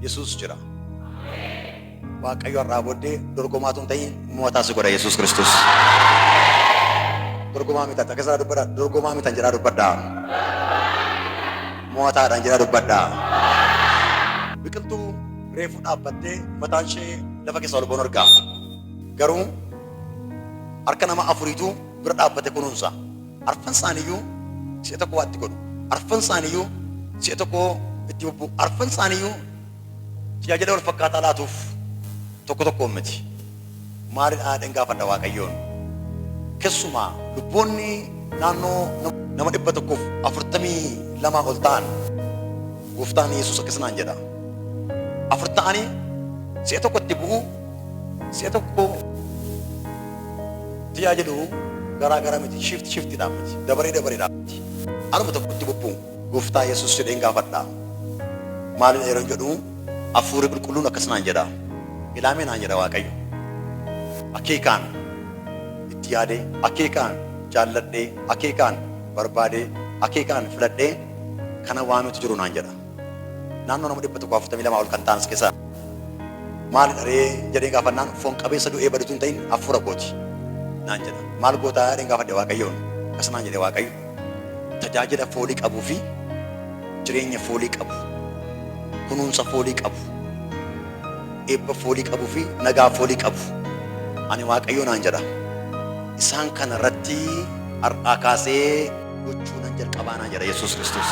Yesuus jira. Waaqayyo irraa booddee dorgomaatuun ta'in mootaa si godha Yesuus Kiristoos. Dorgomaa miti akka dubbadha. Dorgomaa miti jedhaa dubbadha. Mootaadhaan jedhaa dubbadha. Biqiltuu reefu dhaabbattee mataan ishee lafa keessa ol ba'uun argaa. Garuu harka nama afuriitu bira dhaabbate kunuunsa. Arfan isaaniiyyuu si'a tokko waatti godhu. Arfan isaaniiyyuu si'a tokko itti bubbu. Arfan isaaniiyyuu tajaajila wal fakkaataa laatuuf tokko tokko miti. Maaliidhaan gaafadha Waaqayyoon. Keessumaa lubboonni naannoo nama 142 ol ta'an Gooftaan Yesuus akkasumaan jedha. Afur ta'anii si'a tokko itti bu'u, si'a tokko tajaajilu garaa miti. Shiftiidhaan miti. Dabareedhaan miti. Anuma tokko itti bubbu Gooftaa Yesuus jedheen gaafadha. Maaliin yeroo jedhu Hafuurri Qulqulluun akkasumaan jedha. Ilaamee naan jedha Waaqayyo. Akeekaan itti yaadee, akeekaan jaalladhee, akeekaan barbaadee, akeekaan filadhee kana waametu jiru naan jedha. Naannoo nama 142 ol kan ta'an keessaa maal dharee jedhee gaafannaan foon qabeessa du'ee badutu hin ta'in hafuura kooti naan jedha. Maal gootaa jedheen gaafadhe Waaqayyoon akkasumaan jedhe Waaqayyo tajaajila foolii qabuu fi jireenya foolii qabu, kunuunsa foolii qabu, eebba foolii qabuu fi nagaa foolii qabu. Ani Waaqayyo naan jedha. Isaan kana irratti har'aa kaasee gochuu nan jalqabaa naan jedha Yesuus Kiristoos.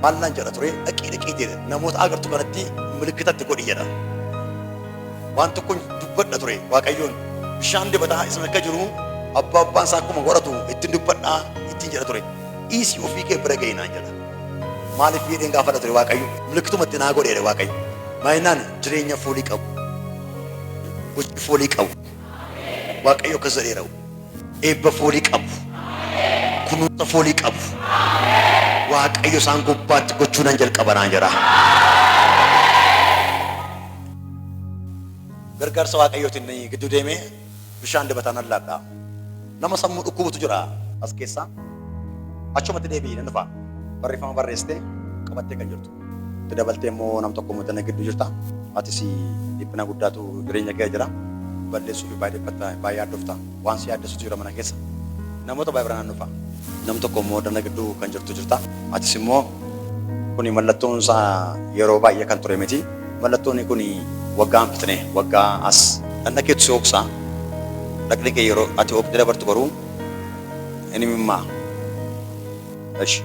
Maal naan jedha ture dhaqii jedhe namoota agartu kanatti milikkitatti godhi jedha. Waan tokko dubbadha ture Waaqayyoon bishaan dibataa isin akka jiru abbaan isaa akkuma godhatu ittiin dubbadhaa ittiin jedha ture. Dhiisii ofii kee bira ga'ii naan jedha. Maaliif jedheen gaafadha ture Waaqayyo milikkitumatti naa godheedha Waaqayyo. Maayinaan jireenya foolii qabu, gochi foolii qabu. Waaqayyo akkas jedheera. Eebba foolii qabu, kunuunsa foolii qabu. Waaqayyo isaan gubbaatti gochuu nan jalqaba naan jedha. Gargaarsa Waaqayyootiin gidduu deemee bishaan dibataan allaadha. Nama sammuu dhukkubutu jira as keessaa. Achumatti deebi'ee nan dhufa. Barreeffama barreessitee qabattee kan jirtu. Itti dabaltee immoo nam tokko muuxanna gidduu jirta. Atis dhiphina guddaatu jireenya kee jira. Balleessuu fi baay'ee addofta. Waan si yaaddessutu jira mana keessa. Namoota baay'ee biraan dhufa. Nam tokko immoo dana gidduu kan jirtu jirta. Atis immoo kuni mallattoon isaa yeroo baay'ee kan ture miti. Mallattoon kuni waggaan fitne waggaa as dhanna keetu si ooksaa. Dhaqni kee yeroo ati ooktee dabartu garuu inni mimmaa. Ashi.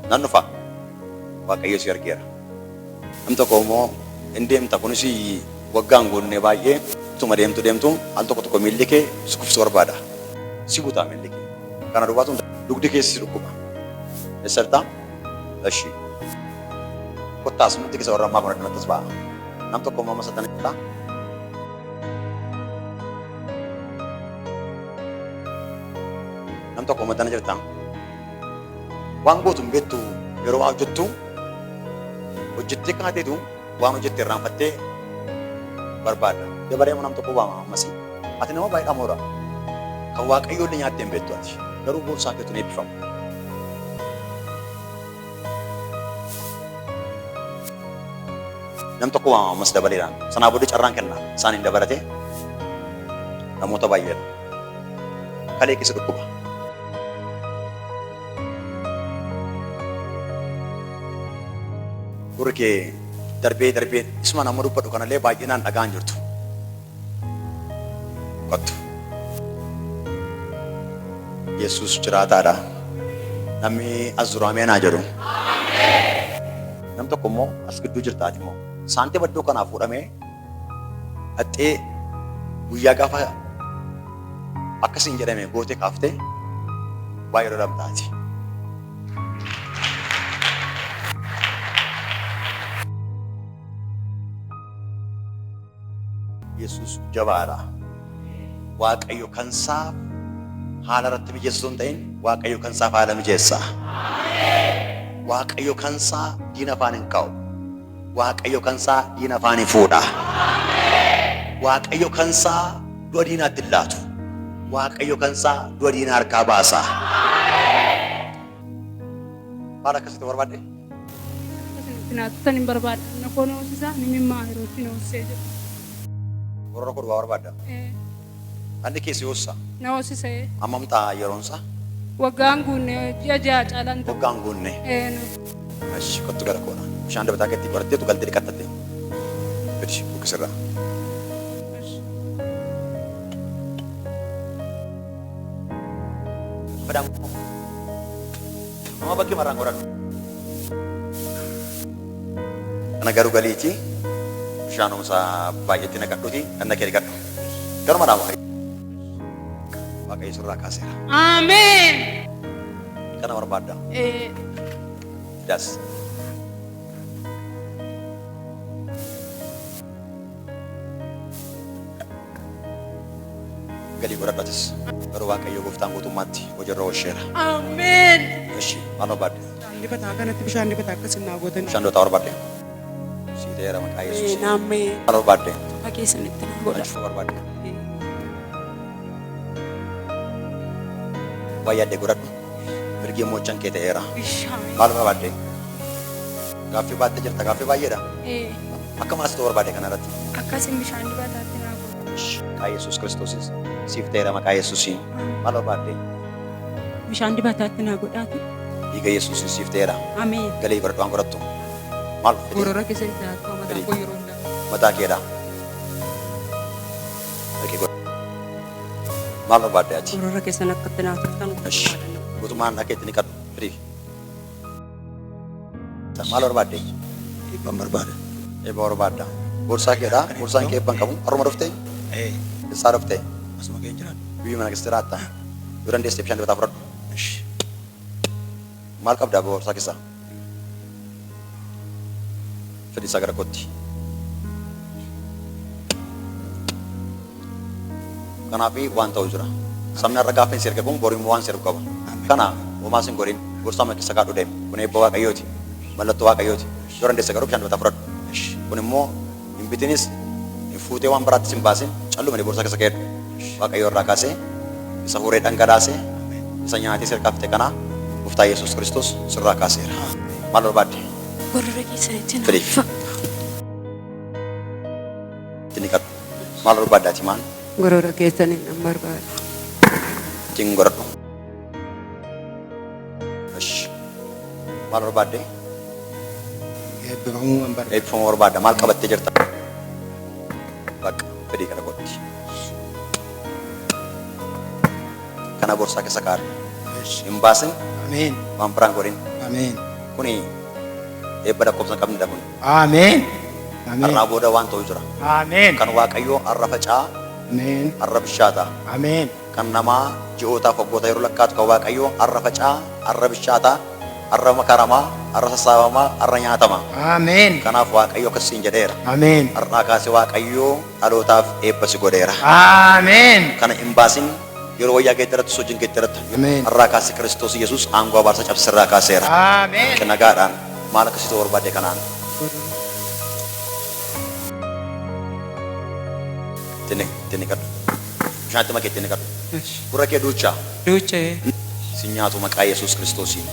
Nan dhufa. Waaqayyo si argeera. Nam tokko immoo hin deemta kunis waggaan goonee baay'ee tuma deemtu al tokko miilli kee si kufsu barbaada. Si butaa miilli kee. Kana dubaatu dugdi keessa si dhukkuba. Eessartaa? Ashi. Kottaas nuti keessa warra ammaa kana kanattis ba'a. Nam tokko immoo masa tanittaa. Nam tokko matana jirta. Waan gootu hin beektu yeroo waa hojjettu hojjettee kaateetu waan hojjette irraanfattee barbaadda. Dabaree nam tokko waama ammasii. Ati nama baay'ee dhamoodha. Kan Waaqayyo illee nyaattee hin beektu ati. Garuu boonsaa keetu ni eebbifamu. Nam tokko waama ammas dabaleedhaan. Sanaa booddee carraan kenna. Isaaniin dabalatee namoota baay'eedha. Kalee keessa dhukkuba. Gurri kee darbee isuma nama dubbadhu kanallee baay'inaan dhagaan jirtu. Kottu. Yesuus jiraataadha. Namni as jiru ameen haa jedhu. Nam tokko immoo as gidduu jirtaati immoo saantii baddoo kanaaf fuudhamee haxxee guyyaa gaafa akkasiin jedhame gootee kaaftee baay'ee dadhabdaati. Yesuus jabaadha. Waaqayyo kan isaaf haala irratti mijeessuu hin ta'in Waaqayyo kan isaaf haala mijeessa. Waaqayyo kan isaa diina afaan hin kaa'u. Waaqayyo kan isaa diina afaan hin fuudha. Waaqayyo kan isaa du'a diinaatti hin laatu. Waaqayyo kan isaa du'a diina harkaa baasa. Maal akkasitti barbaadde? naatu tan hin barbaada. Na koon hoosisaa ni mimmaa yerootti na hoosisee jira. Gorora kun waa barbaada. Andi keessa yoossa. Na hoosisee. Ammamtaa yeroonsa. Waggaan guunne ji'a ja'a caalaan ta'u. Waggaan guunne. Ashi kottu gara koona. Bishaan dabataa keetti qorattee tu galtee dhiqattatte. Fedhi bukkisirraa. Padang. Mama bakki marraan godhadhu. Kana garuu galiiti bishaanumsa baay'eetti naqadhuuti kan nakee dhiqadhu. Garuma dhaama Waaqayyo surraa kaaseera. Ameen. Kana barbaadda. Fidas. Galii godhadhatis. Garuu Waaqayyo gooftaan guutummaatti hojiirra oolcheera. Ameen. Eshi maal barbaadde? Dibataa kanatti bishaan dibataa akkas hin gootan. Bishaan dootaa barbaadde? Siiteera maqaa Yesuus. Naamee. Maal barbaadde? Fakii sanitti na godha. Achuu barbaadde? Waa yaaddee godhadhu. Mirgi moochan kee ta'eera. Maal barbaadde? Gaaffii baattee jirta. Gaaffii baay'eedha. Akka maasitu barbaadde kanarratti? Akkasiin bishaan dibataatti naa godha. Maqaa Yesuus Kiristoosis siif ta'eera maqaa Yesuusiin. Maal barbaadde? Bishaan dibataatti na godhaati. Dhiiga Yesuusiin siif ta'eera. Ameen. Galii godhadhu waan godhattu. Maal fedhi? Gorora keessa itti haatoo mataa koo yeroo hundaa. Mataa keedha. Dhaqee godha. Maal barbaadde ati? Gorora keessa akkatti naa turtan. Guutummaan dhakeetti ni qadhu. Fidii. Maal barbaadde? Eebban barbaada. Eebba barbaadda. Boorsaa keedha. Boorsaan kee eebban qabu. Haruma dhuftee? Isaa dhuftee? Asuma kee jiraadha. Biyyi mana keessa jiraattaa? Yoo dandeesse bishaan dibataa fudhadhu. Maal qabdaa boorsaa keessaa? Fidii isaa gara kootti. Kanaafi waan ta'u jira. Sabni har'a gaafa hin sirge kun boriin waan sirgu qaba. Kana homaa sin godhin gorsaa mana keessa kaadhu deemu. Kun eebba Waaqayyooti. Mallattoo Waaqayyooti. Yoo dandeesse garuu bishaan dibataa fudhadhu. Kun immoo hin bitinis hin fuutee waan biraattis hin baasin calluma boorsaa keessa keedhu. Waaqayyo irraa kaasee isa horee dhangalaasee isa nyaatee sirkaa fite kana Gooftaa Yesuus Kiristoos sirraa kaaseera. Maal barbaadde? Gorora keessa itti na Fidii. Ittiin qadhu. Maal barbaadda ati maal? Gorora keessa ni nan barbaada. Ittiin godhadhu. Maal barbaadde? Eebbifamuu waan barbaada. Eebbifamuu barbaadda. Maal qabattee jirta? Bakka fedhii kana godhi. Kana boorsaa keessa kaadhu. Hin baasin Ameen. waan biraan godhin. Ameen. Kuni eebba lakkoofsa hin qabnedha kun. Ameen. Ameen. Har'aa booda waan ta'u jira. Ameen. Kan Waaqayyoo har'a facaa, Ameen. har'a bishaata. Ameen. Kan namaa ji'ootaaf waggoota yeroo lakkaatu kan Waaqayyoo har'a facaa, har'a bishaata, har'a makaramaa, har'a sassaabamaa, har'a nyaatama. Ameen. Kanaaf Waaqayyo akkasiin jedheera. Ameen. Har'aa kaasee Waaqayyoo dhalootaaf eebba si godheera. Ameen. Kana hin baasin yeroo wayyaa geeddarattu sochiin geeddarattu. Ameen. Har'aa kaasee Kiristoos Yesuus aangoo abaarsa cabsirraa kaaseera. Ameen. Nagaadhaan maal akkasitti barbaadde kanaan? Ittiin qadhu. Bishaanitti makee ittiin qadhu. Gurra kee duuchaa. Duuchee. Si nyaatu maqaa Yesuus Kiristoosiin.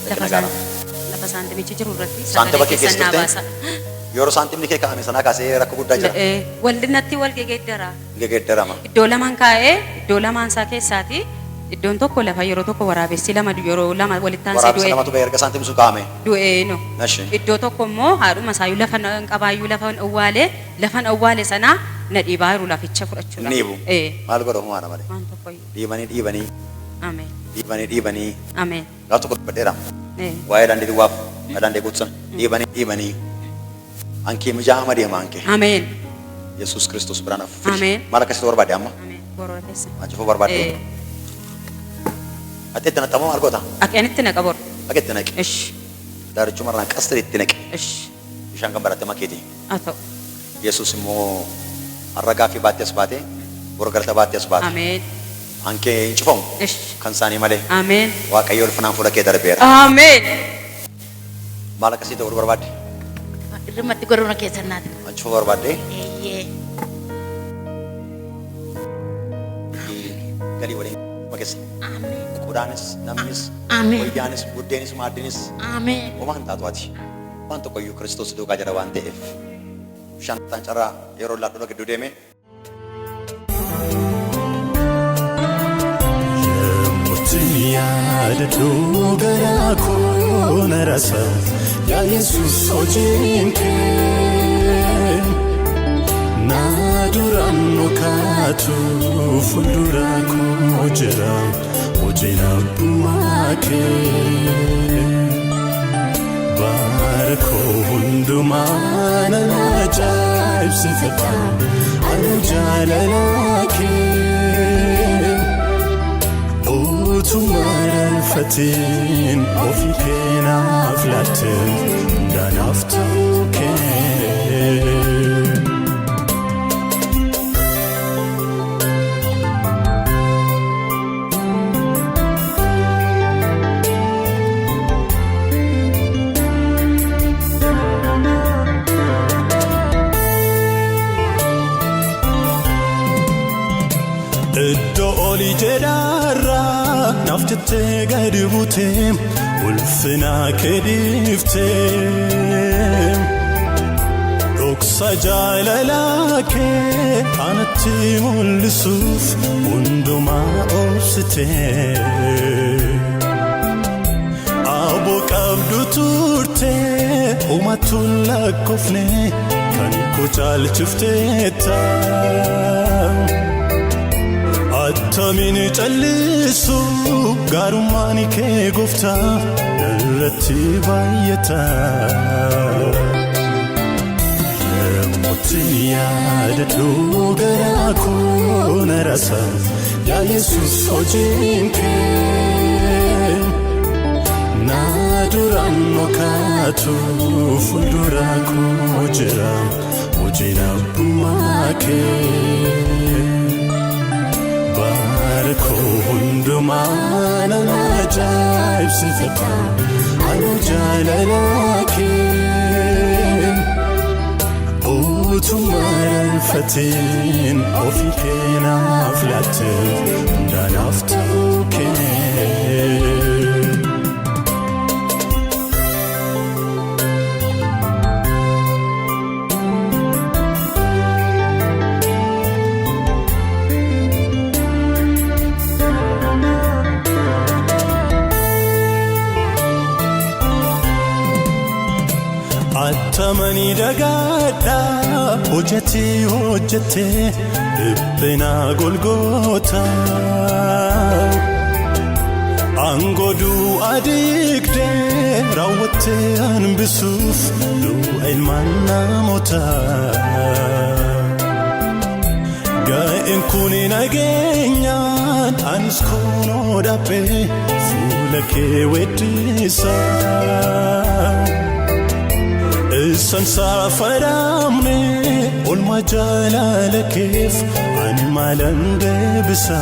Lafa saantimichi jiru irratti Saantima kee keessa turte? Yeroo saantimni kee kaa'ame sanaa kaasee rakkoo guddaa jira. Waldinatti wal gegeeddara. Geeddarama. Iddoo lamaan kaa'ee iddoo lamaan isaa keessaati iddoon tokko lafa yeroo tokko waraabessi lama yeroo lama walitti aansee Waraabessa namatu ba'e erga saantimni sun kaa'ame. du'ee no. Nashi. Iddoo tokko immoo haadhuma isaayyuu lafa qabaayyuu lafa awwaale sanaa na dhiibaa jiru laficha fudhachuudha. Niibu. Maal godha humaana malee. Waan tokkoyyuu. Dhiibanii. Ameen. Dhiibanii. Ameen. Gaaf tokko dubbadheera. Waa'ee daandii duwwaaf daandii guutusan dhiibanii. Ankee mijaa'ama deema ankee. Ameen. Yesuus Kiristoos biraan hafu. Ameen. Maal akkasitti barbaadde amma? Ameen. Gorora keessa. Achifuu barbaadde. Ati itti naqxamoo maal goota? Aqeenitti naqa bor. Akka itti naqe. Ish. Daarichuma irraan qasxee itti naqe. Ish. Bishaan kan baratte makeeti. Haa ta'u. Yesuus immoo har'a gaaffii baattee as baate, bor galata baattee as baate. Ameen. Ankee hin cufamu Ish. kan isaanii malee. Ameen. Waaqayyo ulfinaan fuula kee darbeera. Ameen. Maal akkasii ta'uu barbaadde? Irratti gorora keessa naati. Achifuu barbaadde? Eeyyee. Galii waliin makeessa. Ameen. godaanis namnis Ameen. wayyaanis buddeenis maaddinis Ameen. waan taatuati waan tokko iyyuu Kiristoos duukaa jira waan ta'eef shantaan carraa yeroo laadhudha gidduu deeme yaadadhu garaa koo na rasa yaa Yesuus hojiin kee na duraan nu kaatu fuuldura koo jira hojiin abbummaa kee bara koo hundumaa na ajaa'ibsifata anu jaalala kee utumaran fatin ofi kenaaf laatte hundaanaaf ta'uu kee Iddo oli jedharra naftete gadi buuteem ulfina kedifteem dhoksa jaalala kee anatti mul'isuuf hundumaa obsiteem aboo qabdu turtee uummattuun lakkoofne kan koo caalchifteetta Attamin callisu gaarummaan kee gooftaa irratti baay'ata yemmuutti yaadadhu garaa koo na rasa yaa Yesuus hojiin kee na duraan nu kaatu fuuldura koo jira hojiin abbummaa kee Barko hundumaa na ajaa'ibsifata anu jaalala kee utumaran fatin ofi kenaaf laatte hundaanaaf ta'uu kee Attamani dagaadha hojjete dhiphina Golgoota angoduu adigde raawwatte hanbisuuf du'a ilmaan namootaa ga'een kun nageenyaan anis kunoo dhaabee fuula kee weeddisaa Isan safaramne olma jaalala keef ani maalan deebisa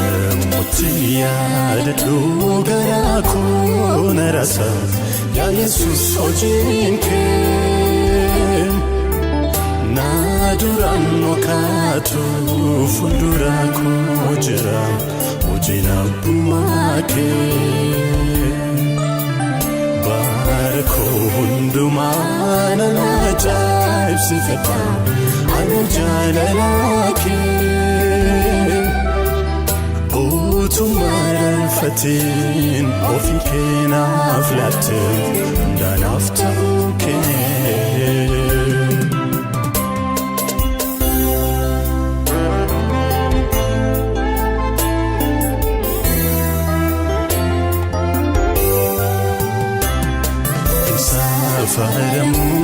yemmuutti yaadadhu garaa koo na rasa yaa Yesuus hojiin kee na duraan nu kaatu fuuldura koo jira hojiin abbummaa kee Barko hundumaa na ajaa'ibsifata anu jaalala kee utumaran fatin ofi kenaaf laatte hundaanaaf ta'uu kee Faramu